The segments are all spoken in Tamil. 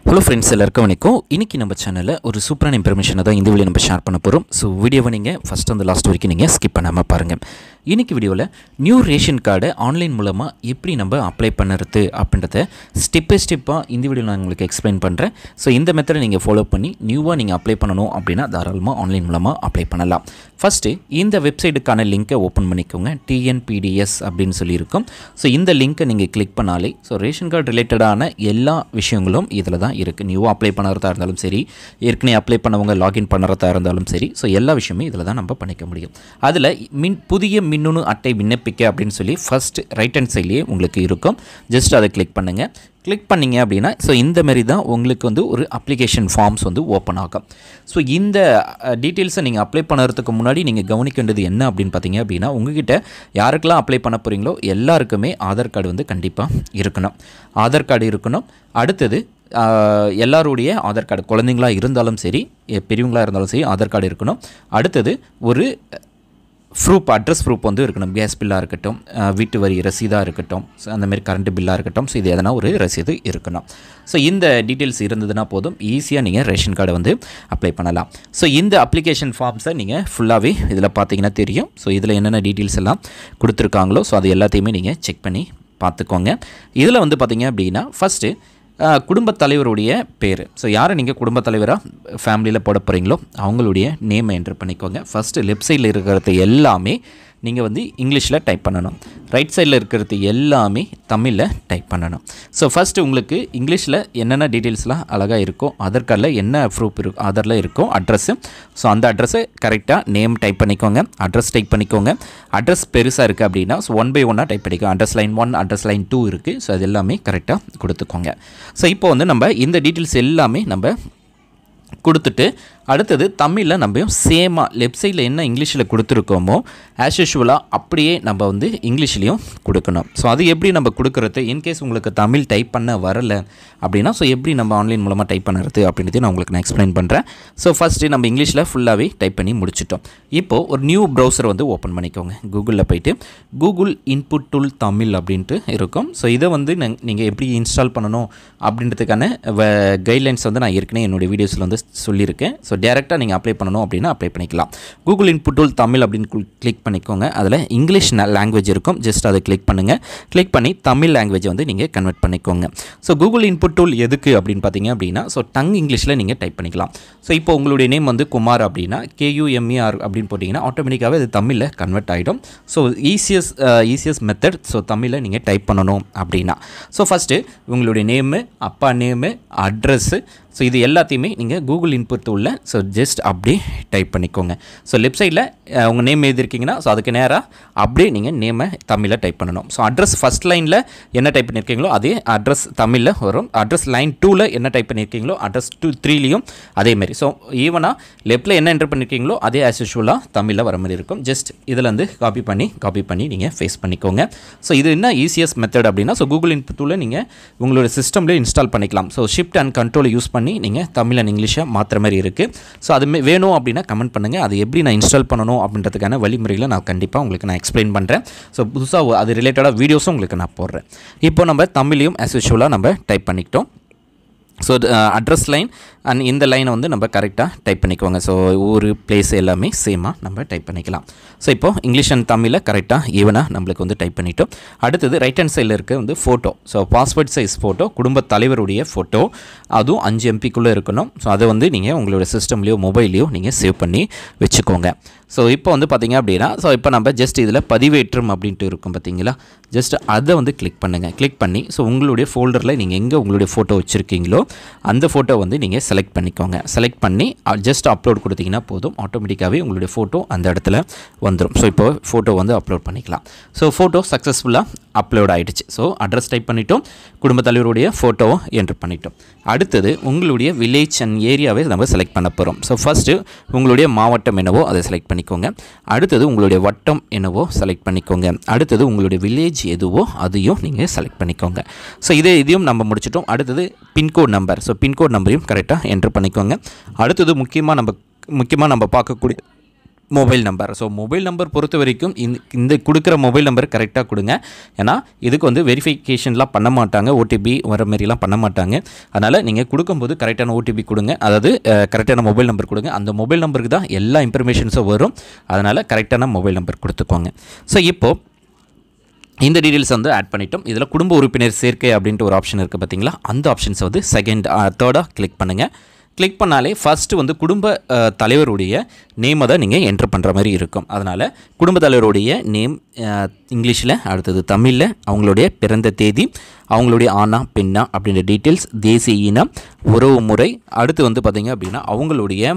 Hello friends, எல்லாருக்கும் வணக்கம். இன்னைக்கு நம்ம சேனல்ல ஒரு சூப்பரான இன்ஃபர்மேஷனை தான் இந்த வீடியோல நம்ம ஷேர் பண்ண போறோம். சோ வீடியோவை நீங்க ஃபர்ஸ்ட் and லாஸ்ட் வரைக்கும் நீங்க ஸ்கிப் பண்ணாம பாருங்க. இன்னைக்கு வீடியோல நியூ ரேஷன் கார்டை ஆன்லைன் மூலமா எப்படி நம்ம அப்ளை பண்ணுறது அப்படின்றத ஸ்டெப் பை ஸ்டெப்பா இந்த வீடியோல நான் உங்களுக்கு எக்ஸ்பிளைன் பண்றேன். சோ இந்த மெத்தடை நீங்க ஃபாலோ பண்ணி நியூவா நீங்க அப்ளை பண்ணனும் அப்படினா தாராளமா ஆன்லைன் மூலமா அப்ளை பண்ணலாம். ஃபர்ஸ்ட் இந்த வெப்சைட்டுக்கான லிங்கை ஓபன் பண்ணிக்கோங்க. TNPDS அப்படினு சொல்லி இருக்கும். சோ இந்த லிங்கை நீங்க கிளிக் பண்ணாலே சோ ரேஷன் கார்டு ரிலேட்டடான எல்லா விஷயங்களும் இதல தான் இருக்கு. நியூவா அப்ளை பண்ணறதா இருந்தாலும் சரி, ஏற்கனவே அப்ளை பண்ணவங்க லாகின் பண்ணறதா இருந்தாலும் சரி, சோ எல்லா விஷயமே இதல தான் நம்ம பண்ணிக்க முடியும். அதுல புதிய மின்னணு அட்டை விண்ணப்பிக்க அப்படினு சொல்லி ஃபர்ஸ்ட் ரைட் ஹேண்ட் சைடுலயே உங்களுக்கு இருக்கும். ஜஸ்ட் அதை கிளிக் பண்ணுங்க. கிளிக் பண்ணீங்க அப்படினா சோ இந்த மாதிரி தான் உங்களுக்கு வந்து ஒரு அப்ளிகேஷன் ஃபார்ம்ஸ் வந்து ஓபன் ஆகும். சோ இந்த டீடைல்ஸை நீங்க அப்ளை பண்ணறதுக்கு முன்னாடி நீங்க கவனிக்க வேண்டியது என்ன அப்படினு பாத்தீங்க அப்படினா உங்ககிட்ட யாருக்கெல்லாம் அப்ளை பண்ண போறீங்களோ எல்லாருக்குமே ஆதார் கார்டு வந்து கண்டிப்பா இருக்கணும். ஆதார் கார்டு இருக்கணும். அடுத்து எல்லாருடைய ஆதார் கார்டு, குழந்தைகளா இருந்தாலும் சரி பெரியவங்களா இருந்தாலும் சரி ஆதார் கார்டு இருக்கணும். அடுத்து ஒரு ப்ரூஃப், அட்ரஸ் ப்ரூஃப் வந்து இருக்கணும். கேஸ் பில்லாக இருக்கட்டும், வீட்டு வரி ரசீதாக இருக்கட்டும், ஸோ அந்த மாதிரி கரண்ட் பில்லாக இருக்கட்டும். ஸோ இது எதனா ஒரு ரசீது இருக்கணும். ஸோ இந்த டீட்டெயில்ஸ் இருந்ததுன்னா போதும், ஈஸியாக நீங்கள் ரேஷன் கார்டை வந்து அப்ளை பண்ணலாம். ஸோ இந்த அப்ளிகேஷன் ஃபார்ம்ஸை நீங்கள் ஃபுல்லாகவே இதில் பார்த்தீங்கன்னா தெரியும். ஸோ இதில் என்னென்ன டீட்டெயில்ஸ் எல்லாம் கொடுத்துருக்காங்களோ ஸோ அது எல்லாத்தையுமே நீங்கள் செக் பண்ணி பார்த்துக்கோங்க. இதில் வந்து பார்த்தீங்க அப்படின்னா ஃபஸ்ட்டு குடும்பத் தலைவருடைய பேர். ஸோ யாரை நீங்கள் குடும்பத் தலைவராக ஃபேமிலியில் போட போகிறீங்களோ அவங்களுடைய நேமை என்டர் பண்ணிக்கோங்க. ஃபஸ்ட்டு லெஃப்ட் சைடில் இருக்கிறது எல்லாமே நீங்கள் வந்து இங்கிலீஷில் டைப் பண்ணணும். ரைட் சைடில் இருக்கிறது எல்லாமே தமிழில் டைப் பண்ணணும். ஸோ ஃபஸ்ட்டு உங்களுக்கு இங்கிலீஷில் என்னென்ன டீட்டெயில்ஸ்லாம் அழகாக இருக்கும், ஆதார் கார்டில் என்ன ப்ரூஃப் இருக்கும், ஆதாரில் இருக்கும் அட்ரஸ்ஸு. ஸோ அந்த அட்ரஸை கரெக்டாக நேம் டைப் பண்ணிக்கோங்க, அட்ரஸ் டைப் பண்ணிக்கோங்க. அட்ரஸ் பெருசாக இருக்குது அப்படின்னா ஸோ 1 by 1 டைப் பண்ணிக்கோங்க. அட்ரஸ் லைன் 1, அட்ரஸ் லைன் 2 இருக்குது. ஸோ அது எல்லாமே கரெக்டாக கொடுத்துக்கோங்க. ஸோ இப்போ வந்து நம்ம இந்த டீட்டெயில்ஸ் எல்லாமே நம்ம கொடுத்துட்டு அடுத்தது தமிழில் நம்ம சேமாக லெஃப்ட் சைடில் என்ன இங்கிலீஷில் கொடுத்துருக்கோமோ ஆஸ் யூஷுவலாக அப்படியே நம்ம வந்து இங்கிலீஷ்லேயும் கொடுக்கணும். ஸோ அது எப்படி நம்ம கொடுக்குறது, இன்கேஸ் உங்களுக்கு தமிழ் டைப் பண்ண வரலை அப்படின்னா ஸோ எப்படி நம்ம ஆன்லைன் மூலமாக டைப் பண்ணுறது அப்படின்றத நான் உங்களுக்கு எக்ஸ்பிளைன் பண்ணுறேன். ஸோ ஃபஸ்ட்டு நம்ம இங்கிலீஷில் ஃபுல்லாகவே டைப் பண்ணி முடிச்சிட்டோம். இப்போது ஒரு நியூ ப்ரௌசர் வந்து ஓப்பன் பண்ணிக்கோங்க. கூகுளில் போய்ட்டு கூகுள் இன்புட் டூல் தமிழ் அப்படின்ட்டு இருக்கும். ஸோ இதை வந்து நீங்கள் எப்படி இன்ஸ்டால் பண்ணணும் அப்படின்றதுக்கான கைட்லைன்ஸ் வந்து நான் ஏற்கனவே என்னுடைய வீடியோஸில் வந்து சொல்லியிருக்கேன். ஸோ டேரெக்டாக நீங்கள் அப்ளை பண்ணணும் அப்படின்னா அப்ளை பண்ணிக்கலாம். கூகுள் இன்புட் டூல் தமிழ் அப்படின்னு கிளிக் பண்ணிக்கோங்க. அதில் இங்கிலீஷ் லாங்குவேஜ் இருக்கும். ஜஸ்ட் அதை கிளிக் பண்ணுங்கள். கிளிக் பண்ணி தமிழ் லாங்குவேஜ் வந்து நீங்கள் கன்வெர்ட் பண்ணிக்கோங்க. ஸோ கூகுள் இன்புட் டூல் எதுக்கு அப்படின்னு பார்த்தீங்க அப்படின்னா ஸோ டங் இங்கிலீஷில் நீங்கள் டைப் பண்ணிக்கலாம். ஸோ இப்போ உங்களுடைய நேம் வந்து குமார் அப்படின்னா KUMER அப்படின்னு போட்டிங்கன்னா ஆட்டோமேட்டிக்காகவே அது தமிழில் கன்வெர்ட் ஆகிடும். So easiest method. ஸோ தமிழில் நீங்கள் டைப் பண்ணணும் அப்படின்னா ஸோ ஃபஸ்ட்டு உங்களுடைய நேமு, அப்பா நேமு, அட்ரஸ்ஸு, ஸோ இது எல்லாத்தையுமே நீங்கள் கூகுள் இன்புட் உள்ள ஸோ ஜஸ்ட் அப்படியே டைப் பண்ணிக்கோங்க. ஸோ லெஃப்ட் சைடில் உங்கள் நேம் எழுதிருக்கீங்கன்னா ஸோ அதுக்கு நேராக அப்படியே நீங்கள் நேமை தமிழில் டைப் பண்ணணும். ஸோ அட்ரஸ் ஃபஸ்ட் லைனில் என்ன டைப் பண்ணியிருக்கீங்களோ அதே அட்ரஸ் தமிழில் வரும். அட்ரஸ் லைன் 2ல் என்ன டைப் பண்ணியிருக்கீங்களோ அட்ரஸ் 3லையும் அதேமாரி. ஸோ ஈவனாக லெஃப்ட்டில் என்ன என்டர் பண்ணியிருக்கீங்களோ அதே ஆஸ் யூஷுவலாக தமிழில் வர மாதிரி இருக்கும். ஜஸ்ட் இதில் வந்து காப்பி பண்ணி நீங்கள் ஃபேஸ் பண்ணிக்கோங்க. ஸோ இது என்ன ஈஸியஸ்ட் மெத்தட் அப்படின்னா ஸோ கூகுள் இன்புட் டூலில் நீங்கள் உங்களோட சிஸ்டம்லேயே இன்ஸ்டால் பண்ணிக்கலாம். ஸோ ஷிஃப்ட் அண்ட் கண்ட்ரோலை யூஸ் பண்ணி நீங்கள் தமிழ் அண்ட் இங்கிலீஷை மாற்றுற மாதிரி இருக்குது. ஸோ அது வேணும் அப்படின்னா கமெண்ட் பண்ணுங்கள். அது எப்படி நான் இன்ஸ்டால் பண்ணணும் அப்படின்றதுக்கான வழிமுறைகளை நான் கண்டிப்பாக உங்களுக்கு நான் எக்ஸ்பிளைன் பண்ணுறேன். ஸோ புதுசாக அது ரிலேட்டடாக வீடியோஸும் உங்களுக்கு நான் போடுறேன். இப்போ நம்ம தமிழையும் ஆஸ் யூஷுவலாக நம்ம டைப் பண்ணிக்கிட்டோம். ஸோ அட்ரஸ் லைன் அண்ட் இந்த லைனை வந்து நம்ம கரெக்டாக டைப் பண்ணிக்கோங்க. ஸோ ஒரு பிளேஸ் எல்லாமே சேமாக நம்ம டைப் பண்ணிக்கலாம். ஸோ இப்போது இங்கிலீஷ் அண்ட் தமிழில் கரெக்டாக ஈவனாக நம்மளுக்கு வந்து டைப் பண்ணிட்டோம். அடுத்தது ரைட் ஹேண்ட் சைடில் இருக்க வந்து photo. So passport size photo, குடும்பத் தலைவருடைய ஃபோட்டோ, அதுவும் 5 MBக்குள்ளே இருக்கணும். ஸோ அதை வந்து நீங்கள் உங்களோட சிஸ்டம்லேயோ மொபைல்லையோ நீங்கள் சேவ் பண்ணி வச்சுக்கோங்க. ஸோ இப்போ வந்து பார்த்தீங்க அப்படின்னா ஸோ இப்போ நம்ம ஜஸ்ட் இதில் பதிவேற்றம் அப்படின்ட்டு இருக்கும் பார்த்தீங்களா, ஜஸ்ட் அதை வந்து கிளிக் பண்ணுங்கள். கிளிக் பண்ணி ஸோ உங்களுடைய ஃபோல்டரில் நீங்கள் எங்கே உங்களுடைய ஃபோட்டோ வச்சுருக்கீங்களோ அந்த ஃபோட்டோ வந்து நீங்கள் செலக்ட் பண்ணிக்கோங்க. செலக்ட் பண்ணி ஜஸ்ட் அப்லோட் கொடுத்தீங்கன்னா போதும், ஆட்டோமேட்டிக்காகவே உங்களுடைய ஃபோட்டோ அந்த இடத்துல வந்துடும். ஸோ இப்போ ஃபோட்டோ வந்து அப்லோட் பண்ணிக்கலாம். ஸோ ஃபோட்டோ சக்ஸஸ்ஃபுல்லாக அப்லோட் ஆகிடுச்சு. ஸோ அட்ரஸ் டைப் பண்ணிட்டோம், குடும்பத் தலைவருடைய ஃபோட்டோவை என்டர் பண்ணிட்டோம். அடுத்தது உங்களுடைய வில்லேஜ் அண்ட் ஏரியாவை நம்ம செலக்ட் பண்ண போகிறோம். ஸோ ஃபஸ்ட்டு உங்களுடைய மாவட்டம் என்னவோ அதை செலக்ட் பண்ணிக்கோங்க. அடுத்தது உங்களுடைய வட்டம் என்னவோ செலக்ட் பண்ணிக்கோங்க. அடுத்தது உங்களுடைய வில்லேஜ் எதுவோ அதையும் நீங்கள் செலக்ட் பண்ணிக்கோங்க. ஸோ இதையும் நம்ம முடிச்சிட்டோம். அடுத்தது பின்கோட் நம்பர். ஸோ பின்கோட் நம்பரையும் கரெக்டாக என்டர் பண்ணிக்கோங்க. அடுத்தது முக்கியமாக நம்ம பார்க்கக்கூடிய mobile number. So mobile number பொறுத்த வரைக்கும் இந்த கொடுக்குற மொபைல் நம்பர் கரெக்டாக கொடுங்க. ஏன்னா இதுக்கு வந்து வெரிஃபிகேஷன்லாம் பண்ண மாட்டாங்க, ஓடிபி வர மாதிரிலாம் பண்ண மாட்டாங்க. அதனால் நீங்கள் கொடுக்கும்போது கரெக்டான ஓடிபி கொடுங்க, அதாவது கரெக்டான மொபைல் நம்பர் கொடுங்க. அந்த மொபைல் நம்பருக்கு தான் எல்லா இன்ஃபர்மேஷன்ஸும் வரும். அதனால் கரெக்டான மொபைல் நம்பர் கொடுத்துக்கோங்க. ஸோ இப்போது இந்த டீட்டெயில்ஸ் வந்து ஆட் பண்ணிட்டோம். இதில் குடும்ப உறுப்பினர் சேர்க்கை அப்படின்ட்டு ஒரு ஆப்ஷன் இருக்குது பார்த்தீங்களா, அந்த ஆப்ஷன்ஸை வந்து தேர்டாக கிளிக் பண்ணுங்கள். கிளிக் பண்ணாலே ஃபஸ்ட்டு வந்து குடும்ப தலைவருடைய நேமை தான் நீங்கள் என்ட்ரு பண்ணுற மாதிரி இருக்கும். அதனால் குடும்ப தலைவருடைய நேம் இங்கிலீஷில், அடுத்தது தமிழில், அவங்களுடைய பிறந்த தேதி, அவங்களுடைய ஆணா பெண்ணா அப்படின்ற டீட்டெயில்ஸ், தேசிய இனம், உறவு முறை, அடுத்து வந்து பார்த்திங்க அப்படின்னா அவங்களுடைய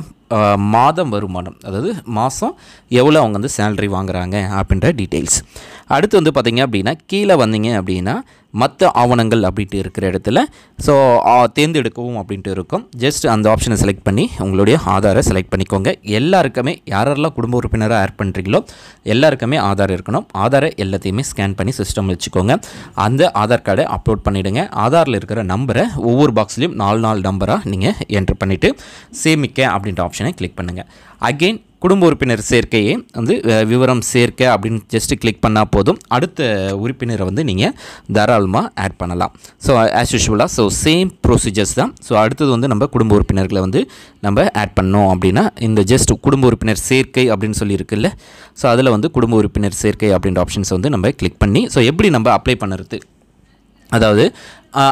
மாதம் வருமானம், அதாவது மாதம் எவ்வளோ அவங்க வந்து சேலரி வாங்குகிறாங்க அப்படின்ற டீட்டெயில்ஸ். அடுத்து வந்து பார்த்திங்க அப்படின்னா கீழே வந்தீங்க அப்படின்னா மற்ற ஆவணங்கள் அப்படின்ட்டு இருக்கிற இடத்துல ஸோ தேர்ந்தெடுக்கவும் அப்படின்ட்டு இருக்கும். ஜஸ்ட் அந்த ஆப்ஷனை செலக்ட் பண்ணி உங்களுடைய ஆதாரை செலக்ட் பண்ணிக்கோங்க. எல்லாருக்குமே யாரெல்லாம் குடும்ப உறுப்பினராக ஆட் பண்ணுறீங்களோ எல்லாருக்குமே ஆதார் இருக்கணும். ஆதாரை எல்லாத்தையுமே ஸ்கேன் பண்ணி சிஸ்டம் வச்சுக்கோங்க. அந்த ஆதார் கார்டை அப்லோட் பண்ணிவிடுங்க. ஆதாரில் இருக்கிற நம்பரை ஒவ்வொரு பாக்ஸ்லேயும் 4 நம்பராக நீங்கள் என்ட்ரு பண்ணிவிட்டு சேமிக்க அப்படின்ற ஆப்ஷனை கிளிக் பண்ணுங்கள். அகெயின் குடும்ப உறுப்பினர் சேர்க்கையை வந்து விவரம் சேர்க்க அப்படின்னு ஜஸ்ட்டு கிளிக் பண்ணால் போதும். அடுத்த உறுப்பினரை வந்து நீங்கள் தாராளமாக ஆட் பண்ணலாம். ஸோ ஆஸ் யூஷுவலாக ஸோ சேம் ப்ரொசீஜர்ஸ் தான். ஸோ அடுத்தது வந்து நம்ம குடும்ப உறுப்பினர்களை வந்து நம்ம ஆட் பண்ணோம் அப்படின்னா இந்த ஜஸ்ட் குடும்ப உறுப்பினர் சேர்க்கை அப்படின்னு சொல்லியிருக்குல்ல, ஸோ அதில் வந்து குடும்ப உறுப்பினர் சேர்க்கை அப்படின்ற ஆப்ஷன்ஸை வந்து நம்ம கிளிக் பண்ணி ஸோ எப்படி நம்ம அப்ளை பண்ணுறது, அதாவது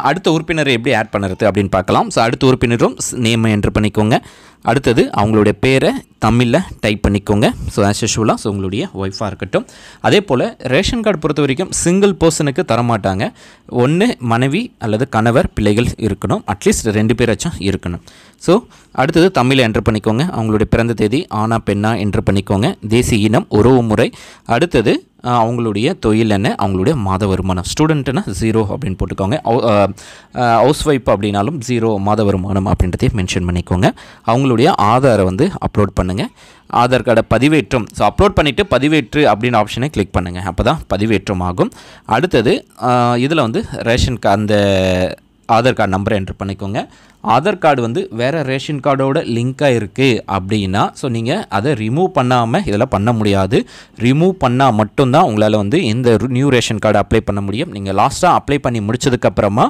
அடுத்த உறுப்பினரை எப்படி ஆட் பண்ணுறது அப்படின்னு பார்க்கலாம். ஸோ அடுத்த உறுப்பினரும் நேமை என்ட்ரு பண்ணிக்கோங்க. அடுத்தது அவங்களுடைய பேரை தமிழில் டைப் பண்ணிக்கோங்க. ஸோ ஆஸ் யூஷுவலாக ஸோ உங்களுடைய ஒய்ஃபாக இருக்கட்டும். அதே போல் ரேஷன் கார்டு பொறுத்த வரைக்கும் சிங்கிள் பர்சனுக்கு தரமாட்டாங்க. ஒன்று மனைவி அல்லது கணவர் பிள்ளைகள் இருக்கணும், அட்லீஸ்ட் 2 பேராச்சும் இருக்கணும். ஸோ அடுத்தது தமிழில் என்ட்ரு பண்ணிக்கோங்க. அவங்களுடைய பிறந்த தேதி ஆணா பெண்ணா என்ட்ரு பண்ணிக்கோங்க. தேசிய இனம், உறவு முறை, அடுத்தது அவங்களுடைய தொழில் என்ன, அவங்களுடைய மாத வருமானம், ஸ்டூடெண்ட்டுனா 0 அப்படின்னு போட்டுக்கோங்க. ஹவுஸ் ஒய்ஃப் அப்படின்னாலும் 0 மாத வருமானம் அப்படின்றதையும் மென்ஷன் பண்ணிக்கோங்க. அவங்களுடைய ஆதாரை வந்து அப்லோட் பண்ணுங்கள். ஆதார் கார்டை பதிவேற்றம், ஸோ அப்லோட் பண்ணிவிட்டு பதிவேற்று அப்படின்னு ஆப்ஷனை கிளிக் பண்ணுங்கள். அப்போ தான் பதிவேற்றம் ஆகும். அடுத்தது இதில் வந்து ரேஷன் அந்த ஆதார் கார்டு நம்பரை என்ட்ரு பண்ணிக்கோங்க. ஆதார் கார்டு வந்து வேறு ரேஷன் கார்டோட லிங்காக இருக்குது அப்படின்னா ஸோ நீங்கள் அதை ரிமூவ் பண்ணாமல் இதெல்லாம் பண்ண முடியாது. ரிமூவ் பண்ணால் மட்டும்தான் உங்களால் வந்து இந்த நியூ ரேஷன் கார்டு அப்ளை பண்ண முடியும். நீங்கள் லாஸ்ட்டாக அப்ளை பண்ணி முடிச்சதுக்கப்புறமா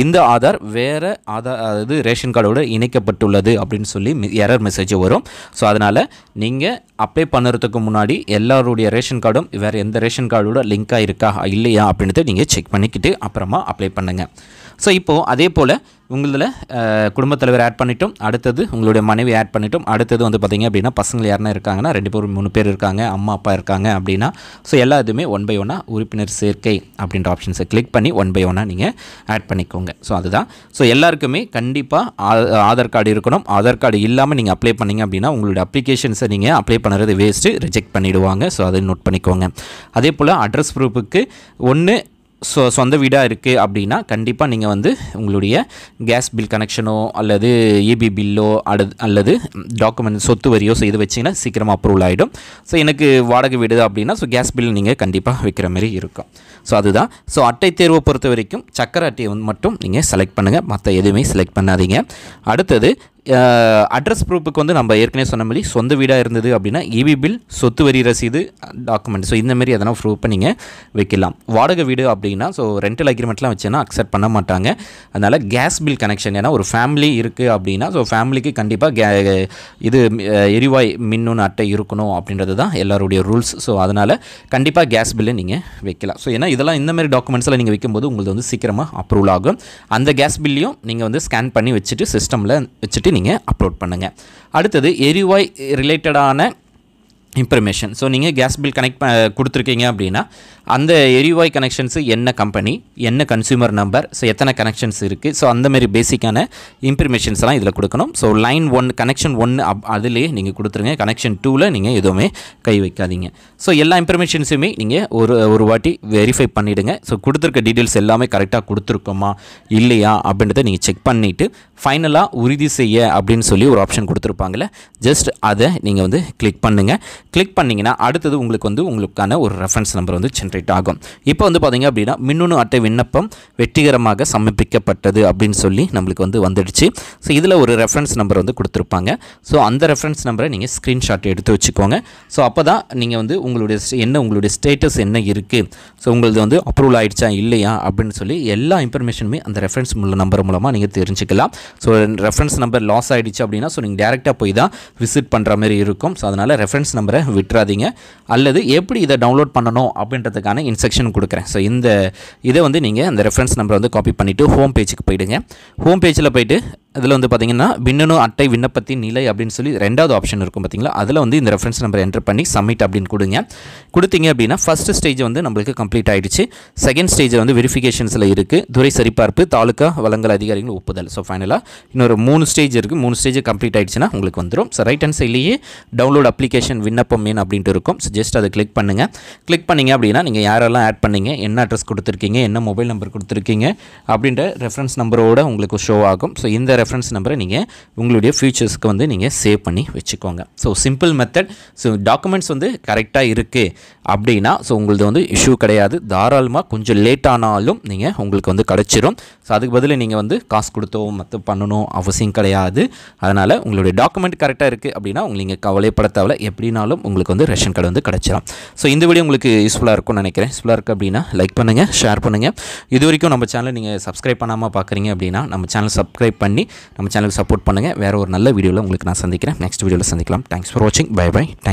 இந்த ஆதார் வேறு ஆதார் அதாவது ரேஷன் கார்டோட இணைக்கப்பட்டுள்ளது அப்படின்னு சொல்லி எரர் மெசேஜ் வரும். ஸோ அதனால் நீங்கள் அப்ளை பண்ணுறதுக்கு முன்னாடி எல்லாருடைய ரேஷன் கார்டும் வேறு எந்த ரேஷன் கார்டோட லிங்காக இருக்கா இல்லையா அப்படின்றத நீங்கள் செக் பண்ணிக்கிட்டு அப்புறமா அப்ளை பண்ணுங்கள். ஸோ இப்போது அதே போல் உங்களில் குடும்பத் தலைவர் ஆட் பண்ணிட்டோம். அடுத்தது உங்களுடைய மனைவி ஆட் பண்ணிட்டோம். அடுத்தது வந்து பார்த்திங்க அப்படின்னா பசங்கள் யாருன்னா இருக்காங்கன்னா 2 பேர் 3 பேர் இருக்காங்க, அம்மா அப்பா இருக்காங்க அப்படின்னா ஸோ எல்லா இதுவுமே 1 by 1 உறுப்பினர் சேர்க்கை அப்படின்ற ஆப்ஷன்ஸை கிளிக் பண்ணி 1 by 1 நீங்கள் ஆட் பண்ணிக்கோங்க. ஸோ அதுதான். ஸோ எல்லாருக்குமே கண்டிப்பாக ஆதார் கார்டு இருக்கணும். ஆதார் கார்டு இல்லாமல் நீங்கள் அப்ளை பண்ணிங்க அப்படின்னா உங்களுடைய அப்ளிகேஷன்ஸை நீங்கள் அப்ளை பண்ணுறது வேஸ்ட்டு, ரிஜெக்ட் பண்ணிவிடுவாங்க. ஸோ அதை நோட் பண்ணிக்கோங்க. அதே போல் அட்ரஸ் ப்ரூஃபுக்கு ஒன்று சொந்த வீடாக இருக்குது அப்படின்னா கண்டிப்பாக நீங்கள் வந்து உங்களுடைய கேஸ் பில் கனெக்ஷனோ அல்லது EB பில்லோ அல்லது டாக்குமெண்ட் சொத்து வரியோ செய்து வச்சிங்கன்னா சீக்கிரமாக அப்ரூவல் ஆகிடும். ஸோ எனக்கு வாடகை வீடு அப்படின்னா ஸோ கேஸ் பில் நீங்கள் கண்டிப்பாக வைக்கிற மாதிரி இருக்கும். ஸோ அதுதான். ஸோ அட்டை தேர்வை பொறுத்த வரைக்கும் சக்கரை அட்டையை வந்து மட்டும் நீங்கள் செலக்ட் பண்ணுங்கள், மற்ற எதுவுமே செலக்ட் பண்ணாதீங்க. அடுத்தது அட்ரஸ் ப்ரூஃபுக்கு வந்து நம்ம ஏற்கனவே சொன்ன மாதிரி சொந்த வீடாக இருந்தது அப்படின்னா EB பில், சொத்து வரி ரசீது, டாக்குமெண்ட், ஸோ இந்தமாரி எதனா ப்ரூஃப் நீங்கள் வைக்கலாம். வாடகை வீடு அப்படின்னா ஸோ ரெண்டல் அக்ரிமெண்ட்லாம் வச்சுன்னா அக்செப்ட் பண்ண மாட்டாங்க. அதனால் கேஸ் பில் கனெக்ஷன், ஏன்னா ஒரு ஃபேமிலி இருக்குது அப்படின்னா ஸோ ஃபேமிலிக்கு கண்டிப்பாக இது எரிவாயு மின்னணு அட்டை இருக்கணும் அப்படின்றது தான் எல்லாருடைய ரூல்ஸ். ஸோ அதனால் கண்டிப்பாக கேஸ் பில்லை நீங்கள் வைக்கலாம். ஸோ ஏன்னா இதெல்லாம் இந்தமாரி டாக்குமெண்ட்ஸில் நீங்கள் வைக்கும்போது உங்களுக்கு வந்து சீக்கிரமாக அப்ரூவல் ஆகும். அந்த கேஸ் பில்லையும் நீங்கள் வந்து ஸ்கேன் பண்ணி வச்சுட்டு சிஸ்டமில் வச்சுட்டு நீங்கள் அப்லோட் பண்ணுங்கள். அடுத்தது எரிவாயு ரிலேட்டடான இன்ஃபர்மேஷன். ஸோ நீங்கள் கேஸ் பில் கொடுத்துருக்கீங்க அப்படின்னா அந்த எரிவாயு கனெக்ஷன்ஸு என்ன கம்பெனி, என்ன கன்சியூமர் நம்பர், ஸோ எத்தனை கனெக்ஷன்ஸ் இருக்குது, ஸோ அந்தமாரி பேசிக்கான இன்ஃபர்மேஷன்ஸ் எல்லாம் இதில் கொடுக்கணும். ஸோ லைன் 1 கனெக்ஷன் 1 அதிலே நீங்கள் கொடுத்துருங்க. கனெக்ஷன் 2ல் நீங்கள் எதுவுமே கை வைக்காதீங்க. ஸோ எல்லா இன்ஃபர்மேஷன்ஸுமே நீங்கள் ஒரு வாட்டி வெரிஃபை பண்ணிவிடுங்க. ஸோ கொடுத்துருக்க டீட்டெயில்ஸ் எல்லாமே கரெக்டாக கொடுத்துருக்கோமா இல்லையா அப்படின்றத நீங்கள் செக் பண்ணிவிட்டு ஃபைனலாக உறுதி செய்ய அப்படின்னு சொல்லி ஒரு ஆப்ஷன் கொடுத்துருப்பாங்கள்ல, ஜஸ்ட் அதை நீங்கள் வந்து கிளிக் பண்ணுங்கள். கிளிக் பண்ணிங்கன்னா அடுத்தது உங்களுக்கு வந்து உங்களுக்கான ஒரு ரெஃபரன்ஸ் நம்பர் வந்து ஜென்ரேட் ஆகும். இப்போ வந்து பார்த்தீங்க அப்படின்னா மின்னணு அட்டை விண்ணப்பம் வெற்றிகரமாக சமர்ப்பிக்கப்பட்டது அப்படின்னு சொல்லி நம்மளுக்கு வந்து வந்துடுச்சு. ஸோ இதில் ஒரு ரெஃபரன்ஸ் நம்பர் வந்து கொடுத்துருப்பாங்க. ஸோ அந்த ரெஃபரன்ஸ் நம்பரை நீங்கள் ஸ்க்ரீன்ஷாட் எடுத்து வச்சுக்கோங்க. ஸோ அப்போ தான் நீங்கள் வந்து உங்களுடைய ஸ்டேட்டஸ் என்ன இருக்குது, ஸோ உங்களது வந்து அப்ரூவல் ஆகிடுச்சா இல்லையா அப்படின்னு சொல்லி எல்லா இன்ஃபர்மேஷனுமே அந்த ரெஃபரன்ஸ் நம்பர் மூலமாக நீங்கள் தெரிஞ்சுக்கலாம். ஸோ ரெஃபரன்ஸ் நம்பர் லாஸ் ஆகிடுச்சு அப்படின்னா ஸோ நீங்கள் டேரெக்டாக போய் தான் விசிட் பண்ணுற மாதிரி இருக்கும். ஸோ அதனால் ரெஃபரன்ஸ் நம்பரை விட்டுறாதீங்க. அல்லது எப்படி இதை டவுன்லோட் பண்ணணும் அப்படின்றதுக்கான இன்ஸ்ட்ரக்ஷன் கொடுக்குறேன். ஸோ இதை வந்து நீங்கள் அந்த ரெஃபரன்ஸ் நம்பரை வந்து காப்பி பண்ணிவிட்டு ஹோம் பேஜுக்கு போயிடுங்க. ஹோம் பேஜில் போய்ட்டு அதில் வந்து பார்த்திங்கன்னா மின்னணு அட்டை விண்ணப்பத்தின் நிலை அப்படின்னு சொல்லி 2வது ஆப்ஷன் இருக்கும் பார்த்திங்களா, அதில் வந்து இந்த ரெஃபரன்ஸ் நம்பர் என்டர் பண்ணி சப்மிட் அப்படின்னு கொடுத்தீங்க அப்படின்னா ஃபஸ்ட்டு ஸ்டேஜ் வந்து நம்மளுக்கு கம்ப்ளீட் ஆகிடுச்சு. செகண்ட் ஸ்டேஜ் வந்து வெரிஃபிகேஷன்ஸில் இருக்குது. துறை சரிபார்ப்பு, தாலுக்கா வழங்கல் அதிகாரிகள் ஒப்புதல். ஸோ ஃபைனலாக இன்னொரு 3 ஸ்டேஜ் இருக்குது. 3 ஸ்டேஜ் கம்ப்ளீட் ஆகிடுச்சுன்னா உங்களுக்கு வந்துடும். ஸோ ரைட் ஹேண்ட் சைட்லேயே டவுன்லோட் அப்ளிகேஷன் விண்ணப்பம் மீன் அப்படின்ட்டு இருக்கும். ஸோ ஜஸ்ட் அதை கிளிக் பண்ணுங்கள். கிளிக் பண்ணிங்க அப்படின்னா நீங்கள் யாரெல்லாம் ஆட் பண்ணிங்க, என்ன அட்ரஸ் கொடுத்துருக்கீங்க, என்ன மொபைல் நம்பர் கொடுத்துருக்கீங்க அப்படின்ற ரெஃபரன்ஸ் நம்பரோட உங்களுக்கு ஷோ ஆகும். ஸோ இந்த ரெஃபரன்ஸ் நம்பரை நீங்கள் உங்களுடைய ஃபியூச்சர்ஸ்க்கு வந்து நீங்கள் சேவ் பண்ணி வச்சுக்கோங்க. So simple method. So documents வந்து கரெக்டாக இருக்குது அப்படின்னா ஸோ உங்களது வந்து இஷ்யூ கிடையாது. தாராளமாக கொஞ்சம் லேட் ஆனாலும் நீங்கள் உங்களுக்கு வந்து கிடச்சிரும். ஸோ அதுக்கு பதில் நீங்கள் வந்து காசு கொடுத்தோ மற்ற பண்ணணும் அவசியம் கிடையாது. அதனால் உங்களுடைய டாக்குமெண்ட் கரெக்டாக இருக்குது அப்படின்னா நீங்கள் கவலைப்பட தேவை. எப்படினாலும் உங்களுக்கு வந்து ரேஷன் கார்டு வந்து கிடச்சிடும். ஸோ இந்த வீடியோ உங்களுக்கு யூஸ்ஃபுல்லாக இருக்கும்னு நினைக்கிறேன். யூஸ்ஃபுல்லாக இருக்குது அப்படின்னா லைக் பண்ணுங்கள், ஷேர் பண்ணுங்கள். இது வரைக்கும் நம்ம சேனலை நீங்கள் சப்ஸ்கிரைப் பண்ணாமல் பார்க்குறீங்க அப்படின்னா நம்ம சேனல் சப்ஸ்கிரைப் பண்ணி நம்ம சேனலுக்கு சப்போர்ட் பண்ணுங்கள். வேறு ஒரு நல்ல வீடியோவில் உங்களுக்கு நான் சந்திக்கிறேன். நெக்ஸ்ட் வீடியோவில் சந்திக்கலாம். தேங்க்ஸ் ஃபார் வாட்சிங். Bye bye. தேங்க்யூ.